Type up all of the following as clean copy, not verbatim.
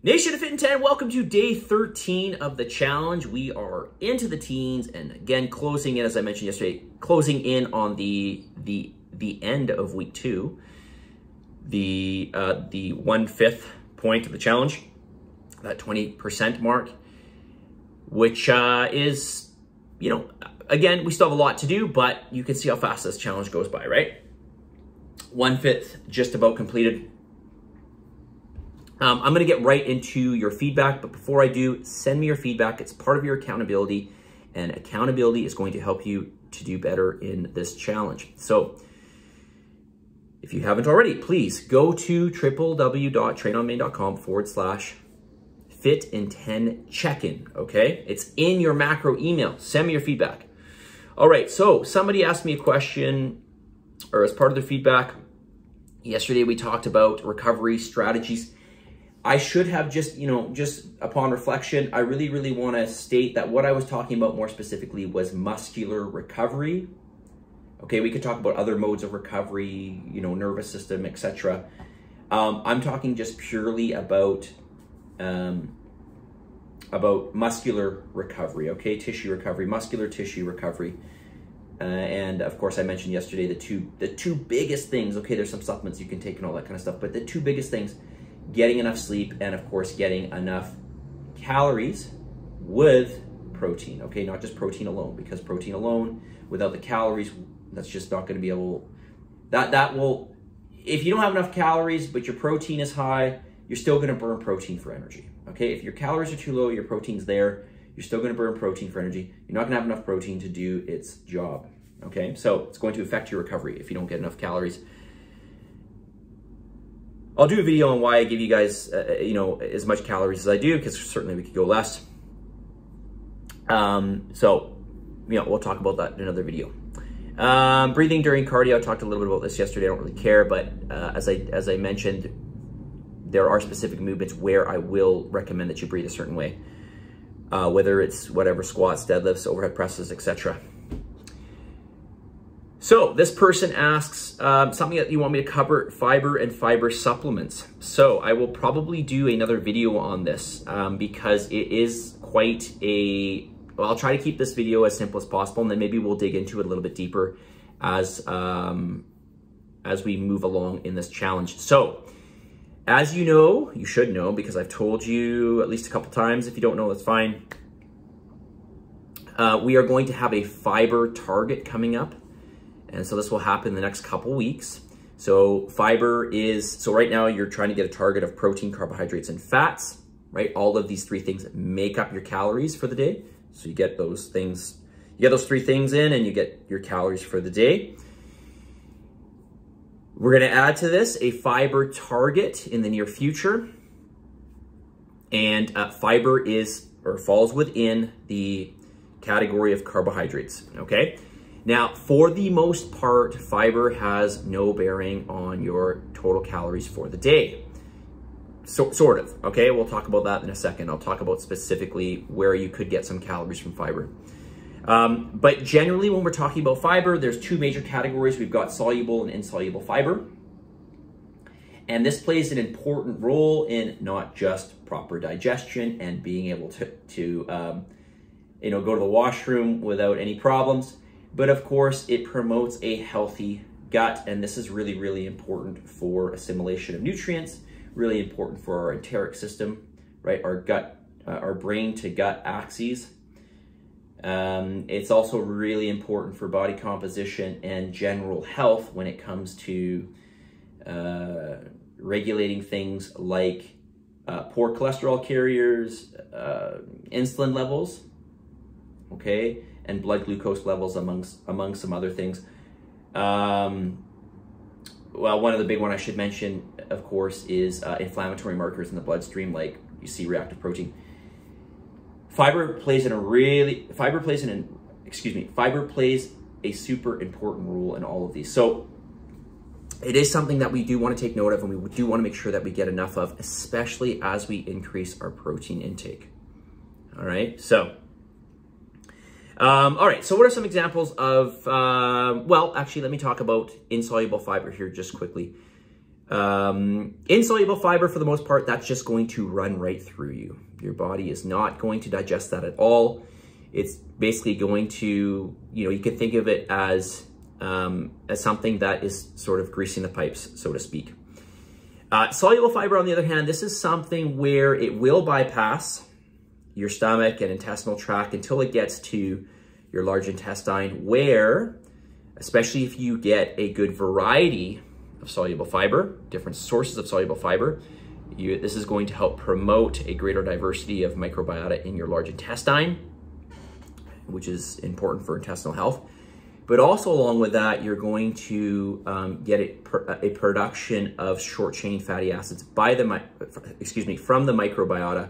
Nation of Fit in 10, welcome to day 13 of the challenge. We are into the teens and again, closing in, as I mentioned yesterday, closing in on the end of week 2, the 1/5 point of the challenge, that 20% mark, which is, you know, again, we still have a lot to do, but you can see how fast this challenge goes by, right? 1/5 just about completed. I'm going to get right into your feedback, but before I do, send me your feedback. It's part of your accountability, and accountability is going to help you to do better in this challenge. So if you haven't already, please go to www.trainonmain.com/fit-in-10 check-in, okay? It's in your macro email. Send me your feedback. All right, so somebody asked me a question, or as part of their feedback, yesterday we talked about recovery strategies. I should have just upon reflection, I really want to state that what I was talking about more specifically was muscular recovery. Okay, we could talk about other modes of recovery, nervous system, etc. I'm talking just purely about muscular recovery, okay? Tissue recovery, muscular tissue recovery. And of course, I mentioned yesterday the two biggest things, okay, there's some supplements you can take and all that kind of stuff, but the two biggest things, getting enough sleep and of course getting enough calories with protein, okay? Not just protein alone, because protein alone without the calories, that's just not going to be able, that will, if you don't have enough calories but your protein is high, you're still going to burn protein for energy, okay? If your calories are too low, your protein's there, you're still going to burn protein for energy. You're not going to have enough protein to do its job, okay? So it's going to affect your recovery if you don't get enough calories. I'll do a video on why I give you guys, as much calories as I do, because certainly we could go less. We'll talk about that in another video. Breathing during cardio, I talked a little bit about this yesterday. I don't really care, but as I mentioned, there are specific movements where I will recommend that you breathe a certain way, whether it's whatever, squats, deadlifts, overhead presses, etc. So this person asks something that you want me to cover, fiber and fiber supplements. So I will probably do another video on this because it is quite a, well, I'll try to keep this video as simple as possible, and then maybe we'll dig into it a little bit deeper as we move along in this challenge. So as you know, you should know because I've told you at least a couple times. If you don't know, that's fine. We are going to have a fiber target coming up. And so this will happen in the next couple weeks. So fiber is, so right now you're trying to get a target of protein, carbohydrates, and fats, right? All of these three things make up your calories for the day. So you get those things, you get those three things in and you get your calories for the day. We're gonna add to this a fiber target in the near future. And fiber falls within the category of carbohydrates, okay? Now, for the most part, fiber has no bearing on your total calories for the day. So, sort of, okay? We'll talk about that in a second. I'll talk about specifically where you could get some calories from fiber. But generally, when we're talking about fiber, there's two major categories. We've got soluble and insoluble fiber. And this plays an important role in not just proper digestion and being able to go to the washroom without any problems, but of course, it promotes a healthy gut, and this is really, really important for assimilation of nutrients, really important for our enteric system, right? Our gut, our brain to gut axes. It's also really important for body composition and general health when it comes to regulating things like poor cholesterol carriers, insulin levels, okay, and blood glucose levels among some other things. Well, one of the big one I should mention, of course, is inflammatory markers in the bloodstream, like you see reactive protein. Fiber plays a super important role in all of these. So it is something that we do want to take note of, and we do want to make sure that we get enough of, especially as we increase our protein intake. All right, so all right, so what are some examples of, well, actually, let me talk about insoluble fiber here just quickly. Insoluble fiber, for the most part, that's just going to run right through you. Your body is not going to digest that at all. It's basically going to, you can think of it as something that is sort of greasing the pipes, so to speak. Soluble fiber, on the other hand, this is something where it will bypass your stomach and intestinal tract until it gets to your large intestine, where, especially if you get a good variety of soluble fiber, different sources of soluble fiber, this is going to help promote a greater diversity of microbiota in your large intestine, which is important for intestinal health. But also along with that, you're going to get a production of short-chain fatty acids from the microbiota,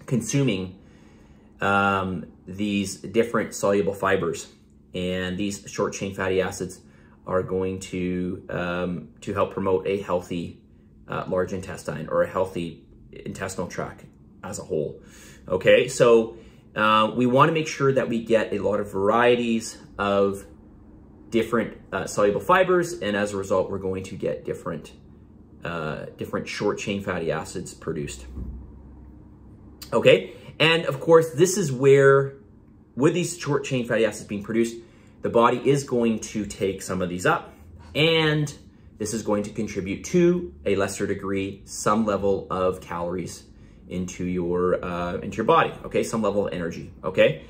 consuming these different soluble fibers. And these short-chain fatty acids are going to help promote a healthy large intestine, or a healthy intestinal tract as a whole. Okay, so we want to make sure that we get a lot of varieties of different soluble fibers, and as a result, we're going to get different short-chain fatty acids produced. Okay, and of course, this is where, with these short-chain fatty acids being produced, the body is going to take some of these up, and this is going to contribute to a lesser degree some level of calories into your body. Okay, some level of energy. Okay,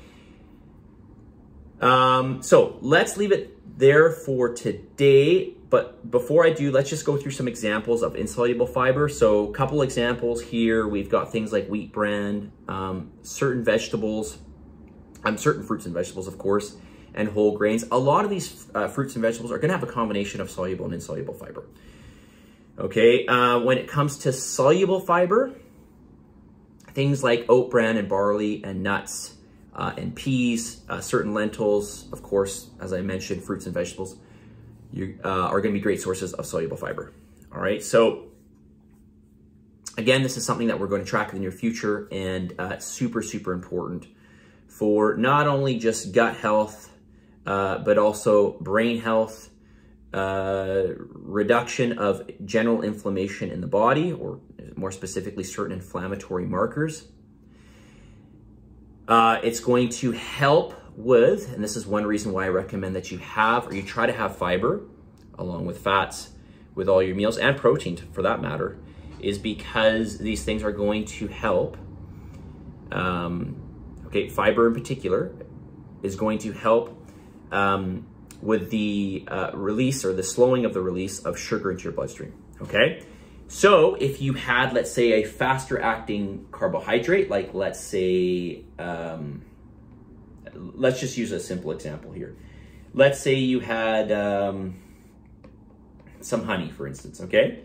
so let's leave it there for today. But before I do, let's just go through some examples of insoluble fiber. So a couple examples here. We've got things like wheat bran, certain vegetables, certain fruits and vegetables, of course, and whole grains. A lot of these fruits and vegetables are going to have a combination of soluble and insoluble fiber. Okay, when it comes to soluble fiber, things like oat bran and barley and nuts and peas, certain lentils, of course, as I mentioned, fruits and vegetables, are going to be great sources of soluble fiber. All right, so again, this is something that we're going to track in the near future, and super, super important for not only just gut health, but also brain health, reduction of general inflammation in the body, or more specifically, certain inflammatory markers. It's going to help with, and this is one reason why I recommend that you have, or you try to have fiber along with fats with all your meals, and protein for that matter, is because these things are going to help. Okay, fiber in particular is going to help with the release, or the slowing of the release of sugar into your bloodstream. Okay, so if you had, let's say, a faster acting carbohydrate, like let's say, let's just use a simple example here. Let's say you had some honey, for instance, okay?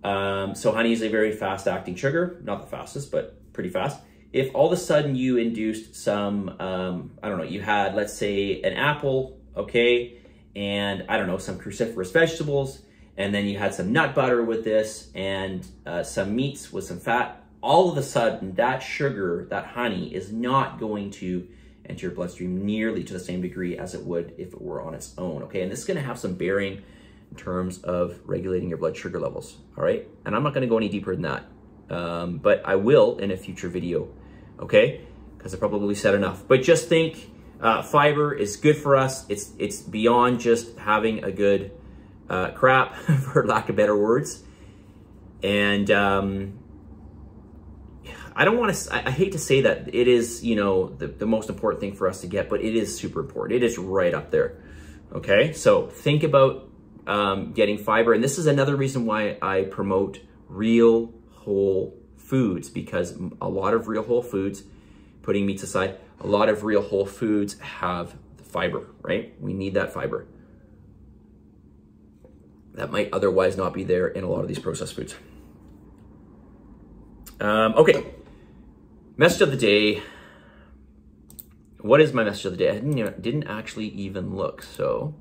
So honey is a very fast acting sugar, not the fastest, but pretty fast. If all of a sudden you induced some, I don't know, you had, let's say, an apple, okay, and I don't know, some cruciferous vegetables, and then you had some nut butter with this, and some meats with some fat, all of a sudden that sugar, that honey, is not going to enter your bloodstream nearly to the same degree as it would if it were on its own, okay? And this is gonna have some bearing in terms of regulating your blood sugar levels, all right? And I'm not gonna go any deeper than that, but I will in a future video, okay? Because I probably said enough. But just think, fiber is good for us. It's beyond just having a good crap, for lack of better words. And I don't want to, I hate to say that it is, you know, the most important thing for us to get, but it is super important. It is right up there. Okay, so think about getting fiber. And this is another reason why I promote real whole foods, because a lot of real whole foods, putting meats aside, a lot of real whole foods have the fiber, right? We need that fiber that might otherwise not be there in a lot of these processed foods. Okay, message of the day. What is my message of the day? I didn't actually even look. So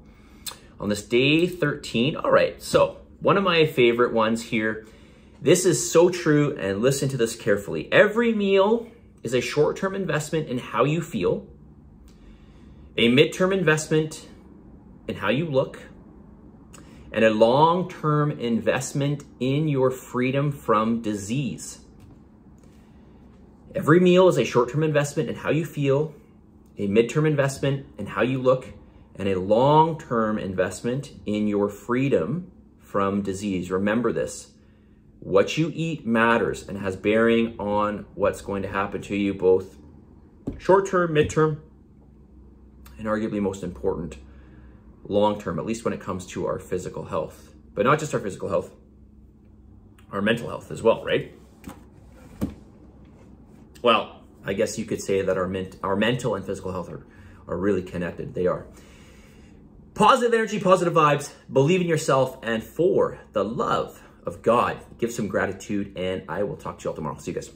on this day 13, all right, so one of my favorite ones here. This is so true, and listen to this carefully. Every meal is a short-term investment in how you feel, a mid-term investment in how you look, and a long-term investment in your freedom from disease. Every meal is a short-term investment in how you feel, a midterm investment in how you look, and a long-term investment in your freedom from disease. Remember this. What you eat matters and has bearing on what's going to happen to you, both short-term, midterm, and arguably most important, long-term, at least when it comes to our physical health. But not just our physical health, our mental health as well, right? Well, I guess you could say that our mental and physical health are really connected. They are. Positive energy, positive vibes, believe in yourself, and for the love of God, give some gratitude, and I will talk to you all tomorrow. See you guys.